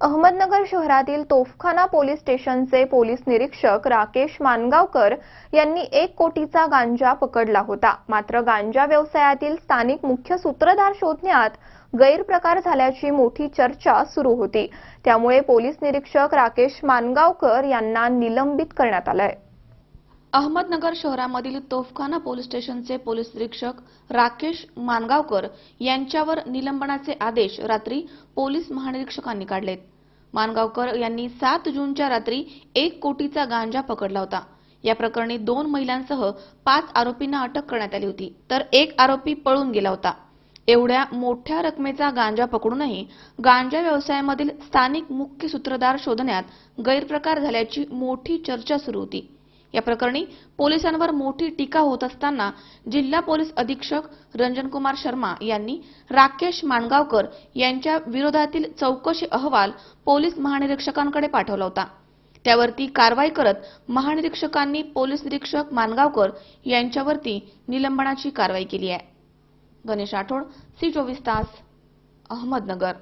अहमदनगर शहरातील तोफखाना पोलीस स्टेशनचे पोलीस निरीक्षक राकेश मानगावकर यांनी 1 कोटीचा गांजा पकडला होता। मात्र गांजा व्यवसायातील स्थानिक मुख्य सूत्रधार शोधण्यात गैरप्रकार झाल्याची मोठी चर्चा सुरू होती। त्यामुळे पोलीस निरीक्षक राकेश मानगावकर यांना निलंबित करण्यात आले। अहमदनगर शहरामधील तोफखाना पोलीस स्टेशनचे पोलीस निरीक्षक राकेश मानगावकर यांच्यावर निलंबनाचे आदेश रात्री पोलीस महानिरीक्षकांनी काढलेत। मानगावकर यांनी 7 जूनच्या रात्री 1 कोटीचा गांजा पकडला होता। या प्रकरणी 2 महिलांसह 5 आरोपींना अटक करण्यात आली होती, तर 1 आरोपी पळून गेला होता। एवढ्या मोठ्या रकमेचा गांजा पकडूनही गांजा व्यवसायामधील स्थानिक मुख्य सूत्रधार शोधण्यात गैरप्रकार झाल्याची मोठी चर्चा सुरू होती। या प्रकरणी पोलिसांवर मोठी टीका होत असताना जिल्हा पोलीस अधीक्षक रंजन कुमार शर्मा यांनी राकेश मानगावकर यांच्या विरोधातील चौकशी अहवाल पोलीस महानिरीक्षकांकडे पाठवला होता। त्यावरती कारवाई करत महानिरीक्षकांनी पोलीस निरीक्षक मानगावकर यांच्यावरती निलंबनाची कारवाई केली आहे। गणेश राठोड, सी 24 तास, अहमदनगर।